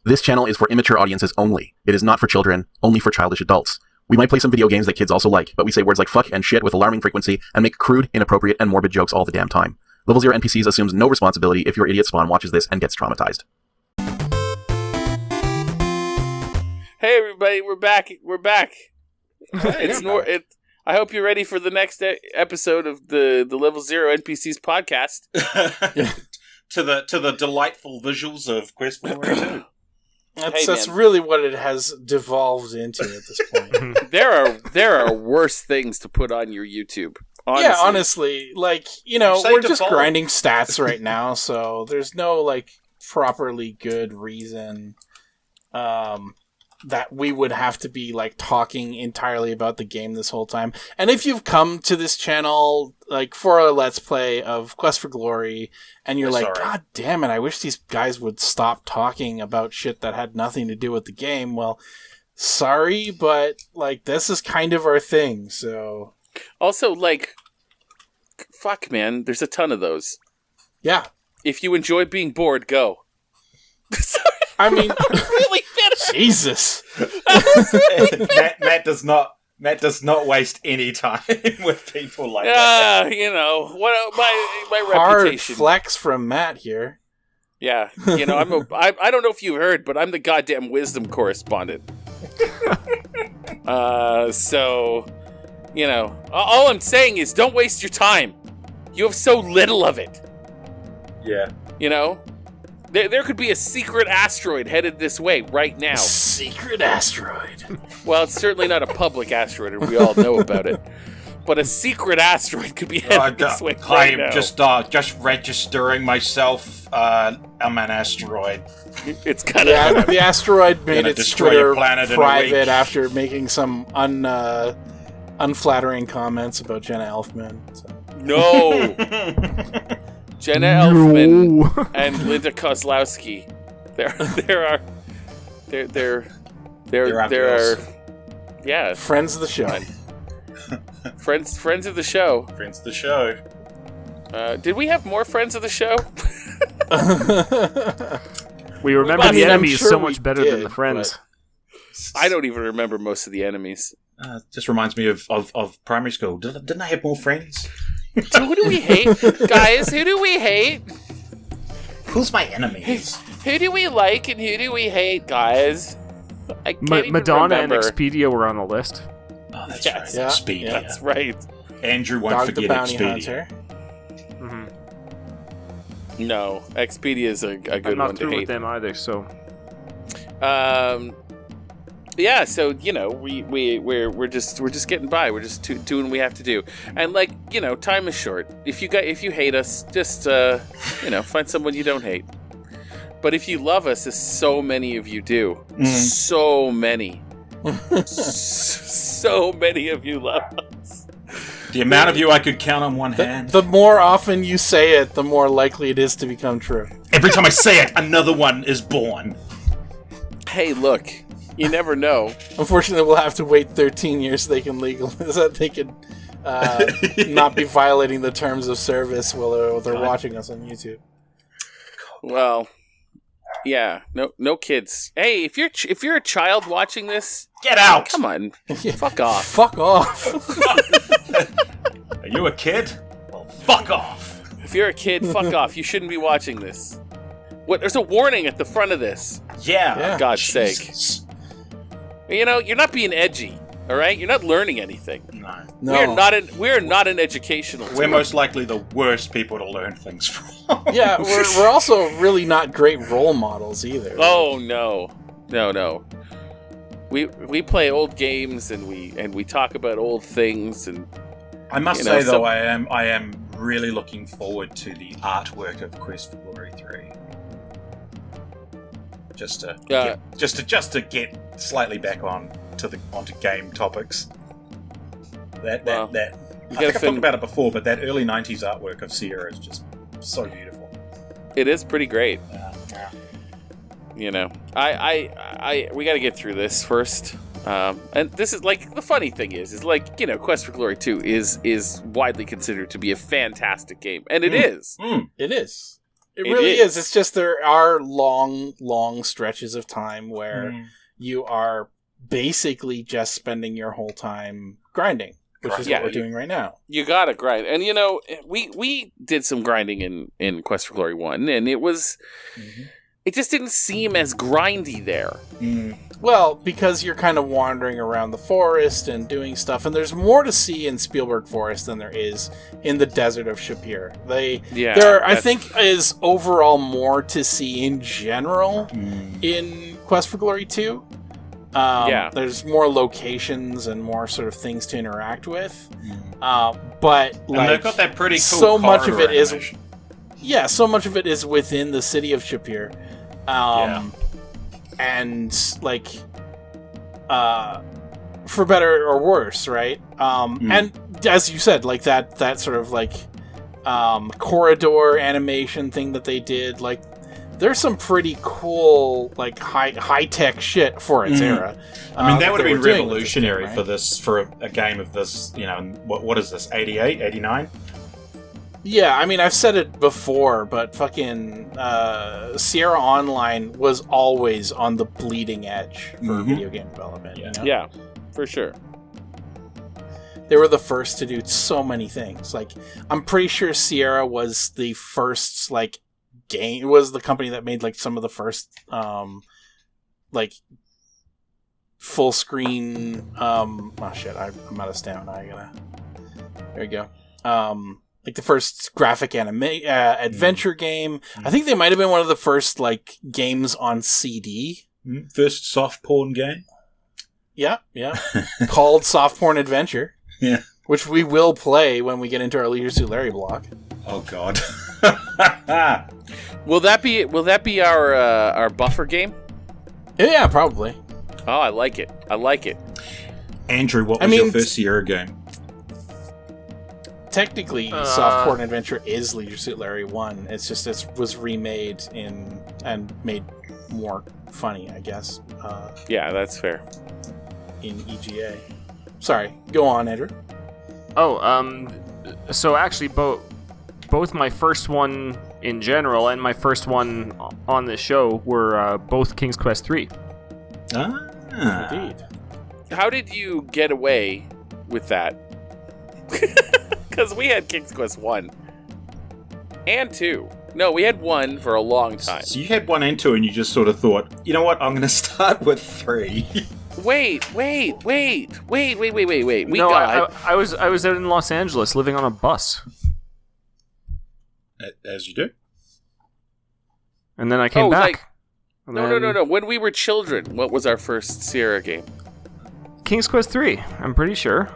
This channel is for immature audiences only. It is not for children, only for childish adults. We might play some video games that kids also like, but we say words like fuck and shit with alarming frequency and make crude, inappropriate, and morbid jokes all the damn time. Level 0 NPCs assumes no responsibility if your idiot spawn watches this and gets traumatized. Hey everybody, we're back. I hope you're ready for the next episode of the Level 0 NPCs podcast. to the delightful visuals of Quest for Glory 2. That's really what it has devolved into at this point. There are worse things to put on your YouTube. Honestly. Yeah, honestly, we're just grinding stats right now, so there's no properly good reason that we would have to be talking entirely about the game this whole time. And if you've come to this channel for a Let's Play of Quest for Glory and you're God damn it, I wish these guys would stop talking about shit that had nothing to do with the game, well, sorry, but this is kind of our thing, so... Also, fuck man, there's a ton of those. Yeah. If you enjoy being bored, go. Sorry. I mean, really Jesus. Matt does not waste any time with people like that. What my hard reputation. Flex from Matt here. Yeah, I don't know if you heard, but I'm the goddamn wisdom correspondent. So, all I'm saying is don't waste your time. You have so little of it. Yeah. There could be a secret asteroid headed this way right now. Secret asteroid. Well, it's certainly not a public asteroid, and we all know about it. But a secret asteroid could be headed this way right now. I am just registering myself. I'm an asteroid. It's kind of the asteroid made its Twitter private after making some unflattering comments about Jenna Elfman. So. No. Jenna Elfman and Linda Kozlowski. There are yeah, friends of the show. Friends of the show. Friends of the show. Did we have more friends of the show? We remember the enemies so much better than the friends. I don't even remember most of the enemies. Just reminds me of primary school. Didn't I have more friends? So who do we hate? Guys, who do we hate? Who's my enemies? Who do we like and who do we hate, guys? I can't even Madonna remember. and Expedia were on the list. Oh, that's yes. right. Yeah, Expedia. yeah. That's right. Andrew won't Dog forget the Bounty Expedia. Hunter. Mm-hmm. No, Expedia is a good I'm one not to through hate. with them either, so... Yeah, so we're just getting by. We're just doing what we have to do, and time is short. If you hate us, just find someone you don't hate. But if you love us, as so many of you do, so many of you love us. The amount of you I could count on one hand. The more often you say it, the more likely it is to become true. Every time I say it, another one is born. Hey, look. You never know. Unfortunately, we'll have to wait 13 years so they can not be violating the terms of service while they're watching us on YouTube. Well, yeah, no kids. Hey, if you're a child watching this, get out! Come on, fuck off. Fuck off. Are you a kid? Well, fuck off. If you're a kid, fuck off. You shouldn't be watching this. What? There's a warning at the front of this. Yeah. For God's Jesus. sake. You're not being edgy, all right? You're not learning anything. No. We're not an educational team. We're most likely the worst people to learn things from. Yeah, we're also really not great role models either. Oh no. We play old games and we talk about old things and. I must say though, I am really looking forward to the artwork of Quest for Glory 3. Just to get slightly back onto game topics. I think I've talked about it before, but that early 90s artwork of Sierra is just so beautiful. It is pretty great. Yeah. We got to get through this first. And this is the funny thing is Quest for Glory 2 is widely considered to be a fantastic game, and it is. It is. It really is. It's just there are long stretches of time where you are basically just spending your whole time grinding, which is what we're doing right now. You gotta grind. And, we did some grinding in Quest for Glory 1, and it was... It just didn't seem as grindy there. Well, because you're kind of wandering around the forest and doing stuff, and there's more to see in Spielberg Forest than there is in the desert of Shapir. I think is overall more to see in general in Quest for Glory 2. There's more locations and more sort of things to interact with. But and they've got that pretty cool so much of it animation. so much of it is within the city of Shapir. And for better or worse, right? And as you said, like that sort of corridor animation thing that they did, like there's some pretty cool high tech shit for its era. I mean, that would have been revolutionary for a game of this. What is this? 88, 89? Yeah, I mean, I've said it before, but fucking Sierra Online was always on the bleeding edge for video game development. Yeah, for sure. They were the first to do so many things. I'm pretty sure Sierra was the first, game... It was the company that made, some of the first, full screen... oh, shit, I'm out of stamina. There we go. The first graphic adventure game. I think they might have been one of the first games on CD. First soft porn game. Yeah. Called Soft Porn Adventure. Yeah. Which we will play when we get into our Leisure Suit Larry block. Oh God. Will that be our buffer game? Yeah, probably. Oh, I like it. Andrew, what was your first Sierra game? Technically, Soft Porn Adventure is Leisure Suit Larry 1. It's just it was remade and made more funny, I guess. Yeah, that's fair. In EGA. Sorry, go on, Andrew. So actually, both my first one in general and my first one on this show were both King's Quest 3. Indeed. How did you get away with that? Because we had King's Quest 1 and 2. No, we had 1 for a long time. So you had 1 and 2 and you just sort of thought, you know what, I'm going to start with 3. Wait. We No, I was out in Los Angeles living on a bus. As you do. And then I came back. No. When we were children, what was our first Sierra game? King's Quest 3, I'm pretty sure.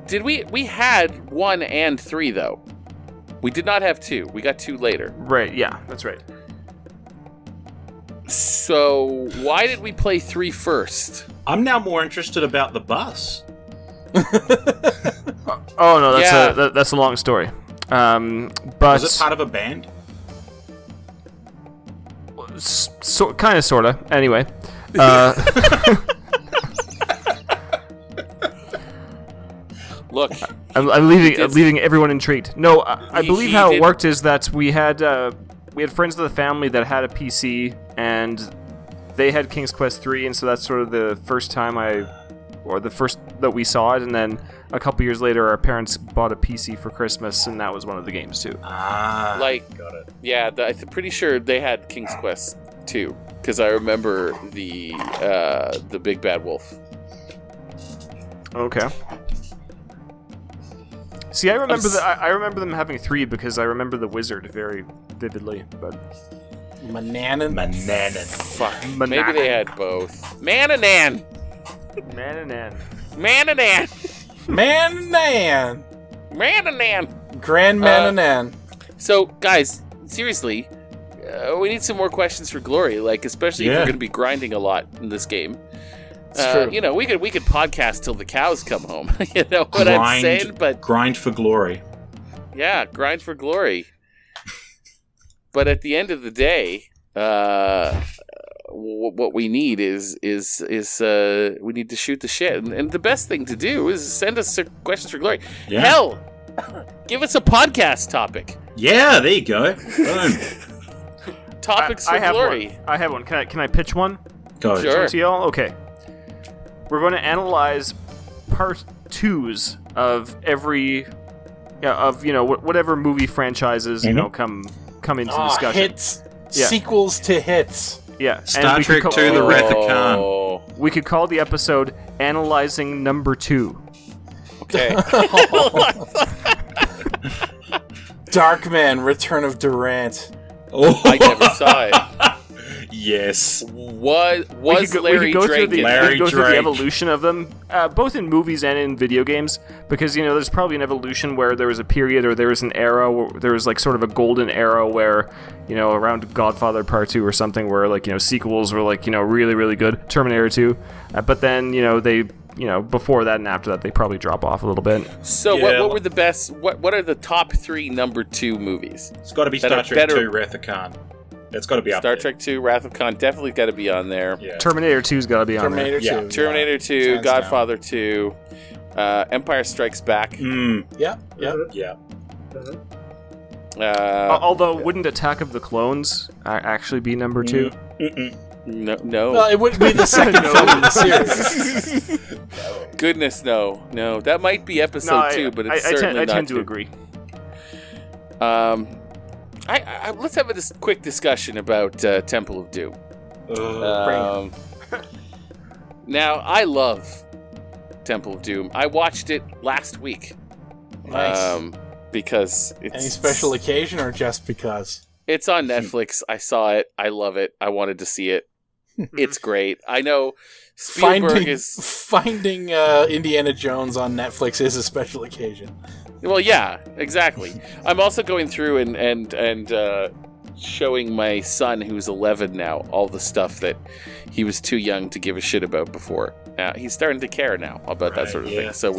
Did we had 1 and 3 though? We did not have 2. We got 2 later. Right, yeah, that's right. So why did we play 3 first? I'm now more interested about the bus. Oh no, that's a long story. But was it part of a band? Kind of, sorta. Anyway. Look, I'm leaving everyone intrigued. No, I believe how it worked is that we had friends of the family that had a PC, and they had King's Quest 3, and so that's sort of the first time the first that we saw it, and then a couple years later, our parents bought a PC for Christmas, and that was one of the games too. Got it. Yeah, I'm pretty sure they had King's Quest 2, because I remember the Big Bad Wolf. Okay. See, I remember them having 3 because I remember the wizard very vividly, but Mananan. Fuck. Maybe they had both. Mananan. Grand Mananan. So, guys, seriously, we need some more questions for Glory, especially if we're going to be grinding a lot in this game. We could podcast till the cows come home. You know what I'm saying? But grind for glory. Yeah, grind for glory. But at the end of the day, what we need is we need to shoot the shit, and the best thing to do is send us questions for glory. Yeah. Hell, give us a podcast topic. Yeah, there you go. Boom. topics for glory. I have one. Can I pitch one? Go. Sure. To y'all? Okay. We're going to analyze part 2s of every, whatever movie franchises come into discussion. Hits, sequels to hits. Yeah. Star Trek 2: The Wrath of Khan. We could call the episode "Analyzing Number 2." Okay. Darkman: Return of Durant. Oh, I never saw it. Yes. Was we Larry could go Drake? through the evolution of them, both in movies and in video games, because there's probably an evolution where there was a period or there was an era where there was like sort of a golden era where around Godfather Part 2 or something where sequels were really really good, Terminator 2, but then they before that and after that they probably drop off a little bit. So what were the best? What are the top 3 number 2 movies? It's got to be Star Trek 2: Wrath of Khan. It's got to be up there. Star Trek 2, Wrath of Khan, definitely got to be on there. Yeah. Terminator 2's got to be on there. Terminator 2, Hands Godfather 2, Empire Strikes Back. Yeah. Although, wouldn't Attack of the Clones actually be number 2? No. Well, it wouldn't be the second film in the series. Goodness, no. That might be episode 2, but it's certainly not. I tend to agree. Let's have a quick discussion about Temple of Doom. Now, I love Temple of Doom. I watched it last week. Nice. Because it's... Any special occasion or just because? It's on Netflix. I saw it. I love it. I wanted to see it. It's great. I know Spielberg Finding Indiana Jones on Netflix is a special occasion. Well, yeah, exactly. I'm also going through and showing my son, who's 11 now, all the stuff that he was too young to give a shit about before. Now he's starting to care now about that sort of thing. So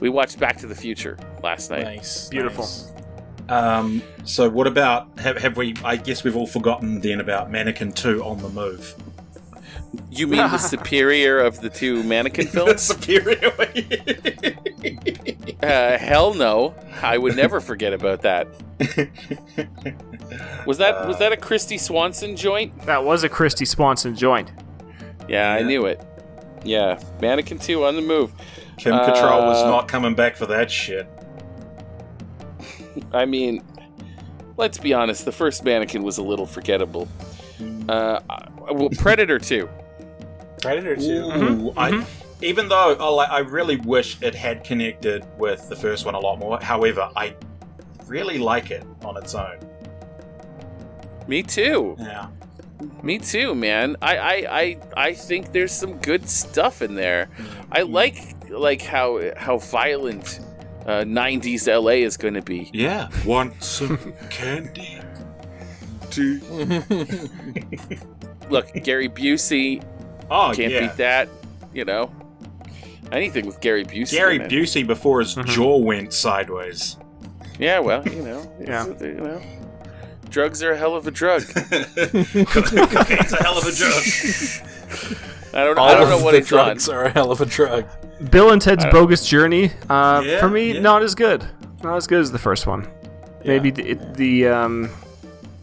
we watched Back to the Future last night. Nice, beautiful. Nice. So what about have we? I guess we've all forgotten then about Mannequin 2 on the Move. You mean the superior of the 2 Mannequin films? Superior. Hell no! I would never forget about that. Was that a Christy Swanson joint? That was a Christy Swanson joint. Yeah, I knew it. Yeah, Mannequin 2 on the Move. Kim Cattrall was not coming back for that shit. I mean, let's be honest. The first Mannequin was a little forgettable. Well, Predator 2. Predator 2. Ooh, even though I really wish it had connected with the first one a lot more. However, I really like it on its own. Me too. Yeah. Me too, man. I think there's some good stuff in there. I like how violent 90s LA is going to be. Yeah. Want some candy? Look, Gary Busey. Can't beat that. Anything with Gary Busey. Gary Busey before his jaw went sideways. Yeah, well, drugs are a hell of a drug. Cocaine's a hell of a drug. I don't know what it's on. Drugs are a hell of a drug. Bill and Ted's Bogus Journey, for me, not as good. Not as good as the first one. Yeah. Maybe the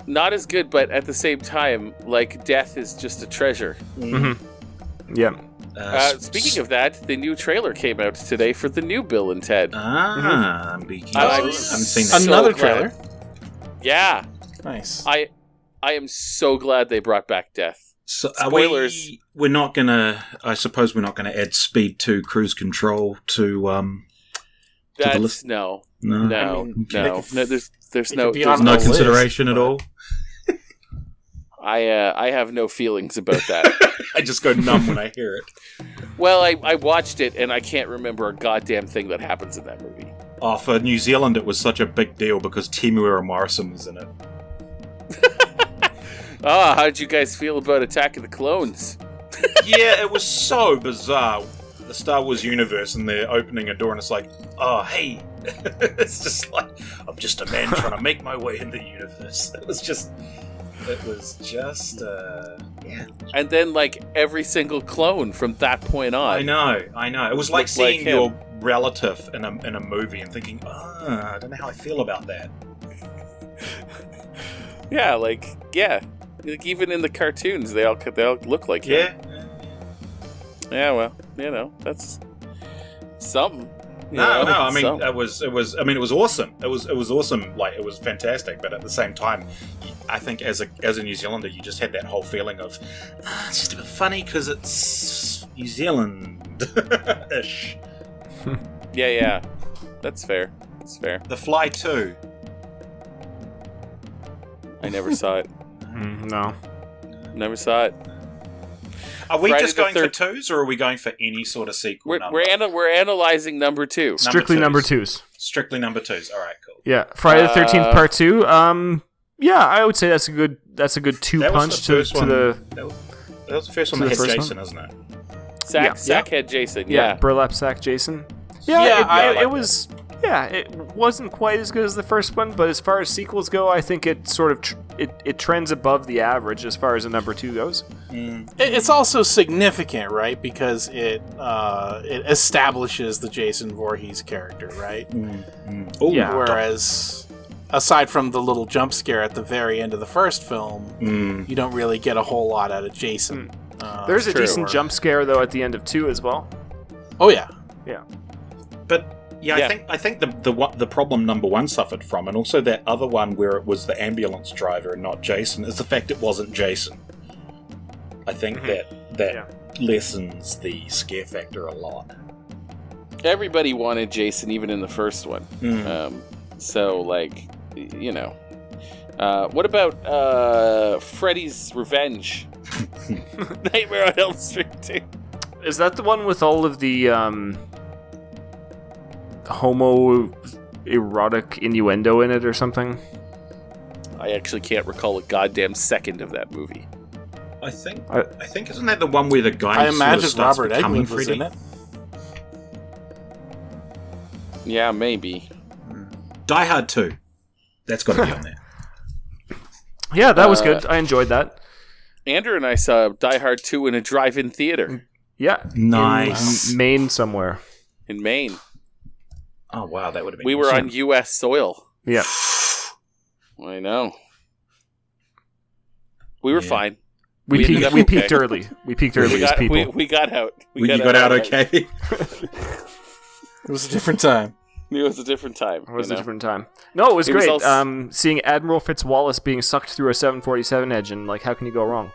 not as good, but at the same time, like, death is just a treasure. Yeah. Speaking of that, the new trailer came out today for the new Bill and Ted. I haven't seen that. Another trailer? Yeah. Nice. I am so glad they brought back death. So spoilers. We're not gonna. I suppose we're not gonna add speed to cruise control to the list. No. There's no consideration at all. I have no feelings about that. I just go numb when I hear it. Well, I watched it and I can't remember a goddamn thing that happens in that movie. Oh, for New Zealand, it was such a big deal because Temuera Morrison was in it. How did you guys feel about Attack of the Clones? Yeah, it was so bizarre. The Star Wars universe, and they're opening a door, and it's like, oh, hey. It's just like, I'm just a man trying to make my way in the universe. It was just, yeah. And then, like, every single clone from that point on. I know. It was like seeing your relative in a movie and thinking, I don't know how I feel about that. Yeah, Like, even in the cartoons, they all look like him. Yeah, well, that's something. I mean, it was awesome. It was awesome. Like, it was fantastic. But at the same time, I think as a New Zealander, you just had that whole feeling of it's just a bit funny because it's New Zealand-ish. Yeah, that's fair. That's fair. The Fly 2. I never saw it. No, never saw it. Are we just going for twos, or are we going for any sort of sequel number? We're analyzing number 2. Strictly number twos. Strictly number 2s. All right, cool. Yeah, Friday the 13th Part 2. Yeah, I would say that's a good 2-punch to the. That was the first one that had Jason, isn't it? Sack had Jason. Yeah, Burlap Sack Jason. Yeah, it was. Yeah, it wasn't quite as good as the first one, but as far as sequels go, I think it sort of it trends above the average as far as a number 2 goes. It's also significant, right? Because it establishes the Jason Voorhees character, right? Ooh, yeah. Whereas, aside from the little jump scare at the very end of the first film, you don't really get a whole lot out of Jason. There's a decent jump scare though at the end of 2 as well. Oh yeah. But. Yeah, I think the problem number 1 suffered from, and also that other one where it was the ambulance driver and not Jason, is the fact it wasn't Jason. I think that lessens the scare factor a lot. Everybody wanted Jason, even in the first one. So, like, what about Freddy's Revenge? Nightmare on Elm Street 2. Is that the one with all of the homo-erotic innuendo in it or something? I actually can't recall a goddamn second of that movie. I think isn't that the one where the guy I imagine Robert Englund was in it. Yeah, maybe. Die Hard 2. That's got to be on there. Yeah, that was good. I enjoyed that. Andrew and I saw Die Hard 2 in a drive-in theater. Yeah. Nice. In Maine somewhere. In Maine. Oh, wow, that would have been We were on U.S. soil. Yeah. I know. We were fine. We peaked early. We peaked early as people. We got out. You got out okay? It was a different time. It was a different time. No, it was great. Seeing Admiral Fitzwallace being sucked through a 747 engine, like, how can you go wrong?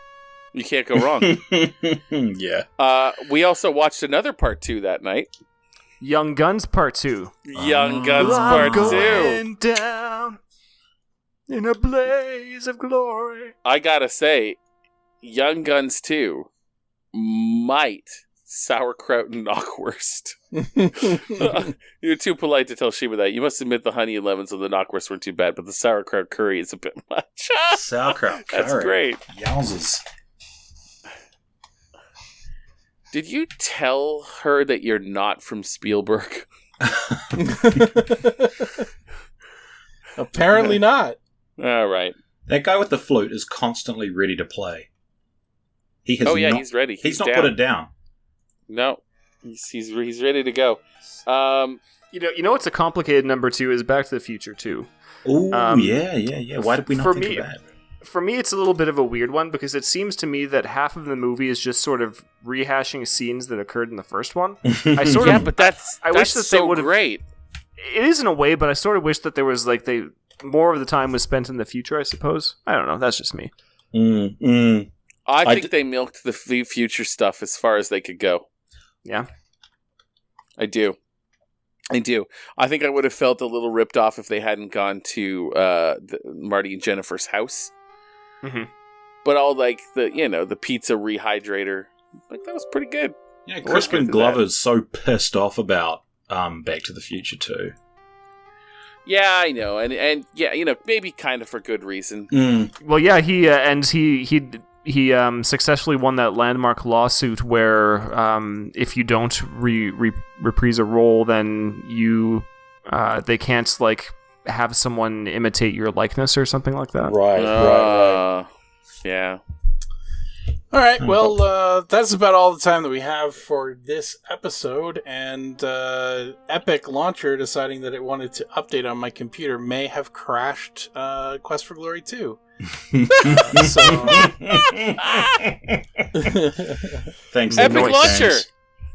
You can't go wrong. Yeah. We also watched another Part 2 that night. Young Guns Part 2. Young Guns Part 2. Going down in a blaze of glory. I gotta say, Young Guns 2 might sauerkraut and knockwurst. You're too polite to tell Sheba that. You must admit the honey and lemons of the knockwurst weren't too bad, but the sauerkraut curry is a bit much. Sauerkraut curry. That's great. Yowzers. Did you tell her that you're not from Spielberg? Apparently not. All right. That guy with the flute is constantly ready to play. He has he's ready. He's not put it down. No, he's ready to go. You know what's a complicated number 2 is Back to the Future 2. Oh, yeah. Why did we not think of that? For me, it's a little bit of a weird one because it seems to me that half of the movie is just sort of rehashing scenes that occurred in the first one. But that's wish that so they would great. It is in a way, but I sort of wish that there was more of the time was spent in the future. I suppose. I don't know. That's just me. I think they milked the future stuff as far as they could go. Yeah, I do. I think I would have felt a little ripped off if they hadn't gone to Marty and Jennifer's house. Mm-hmm. But all the pizza rehydrator, that was pretty good. Yeah, Crispin Glover's so pissed off about Back to the Future too. Yeah, I know, and maybe kind of for good reason. Well, yeah, he successfully won that landmark lawsuit where if you don't reprise a role, then they can't have someone imitate your likeness or something like that. Right. Yeah. All right, well, that's about all the time that we have for this episode, and Epic Launcher deciding that it wanted to update on my computer may have crashed Quest for Glory 2. Thanks, Epic Launcher! Games.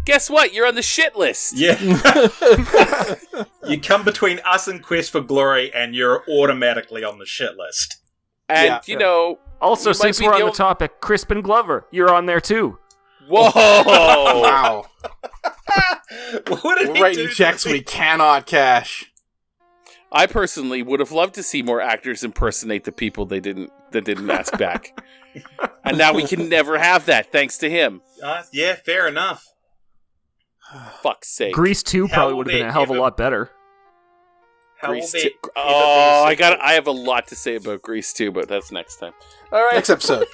Guess what? You're on the shit list! Yeah. You come between us and Quest for Glory, and you're automatically on the shit list. And, you know... Also, since we're on the topic, Crispin Glover, you're on there too. Whoa! Wow. We're writing checks we cannot cash. I personally would have loved to see more actors impersonate the people that didn't ask back. And now we can never have that, thanks to him. Yeah, fair enough. Fuck's sake. Grease 2 probably would have been a hell of a lot better. Grease 2. Oh, I have a lot to say about Grease 2, but that's next time. All right. Next episode.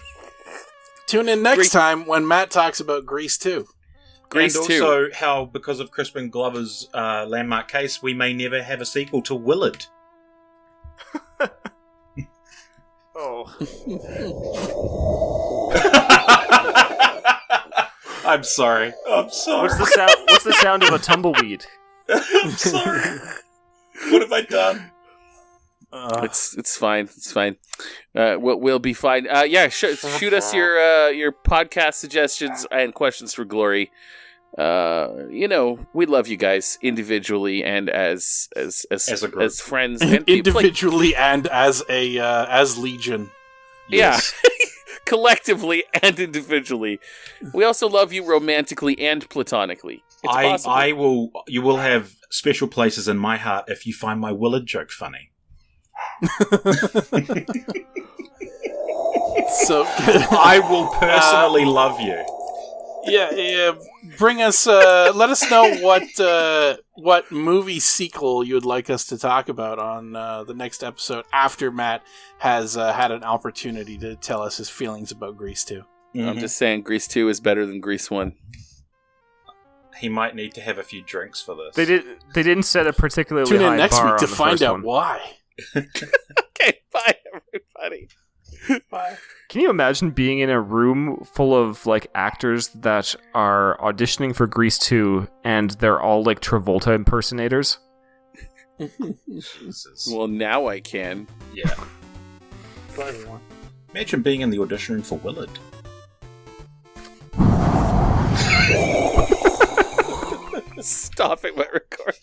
Tune in next time when Matt talks about Grease 2. And also how, because of Crispin Glover's landmark case, we may never have a sequel to Willard. Oh. I'm sorry. What's the sound of a tumbleweed? I'm sorry. What have I done? It's fine. It's fine. We'll be fine. Shoot us your podcast suggestions and questions for Glory. We love you guys individually and as a group. as friends, and individually and as Legion. Yes. Yeah, collectively and individually. We also love you romantically and platonically. It's possible. You will have special places in my heart if you find my Willard joke funny. So I will personally love you. Yeah. Bring us. Let us know what movie sequel you would like us to talk about on the next episode after Matt has had an opportunity to tell us his feelings about Grease 2. Mm-hmm. I'm just saying, Grease 2 is better than Grease 1. He might need to have a few drinks for this. They didn't set a particularly Tune high in next bar week to on the find first out one. why. Okay, bye everybody. Bye. Can you imagine being in a room full of like actors that are auditioning for Grease 2 and they're all like Travolta impersonators? Jesus. Well, now I can. Yeah. Bye, everyone. Imagine being in the audition room for Willard. Stop it, my record.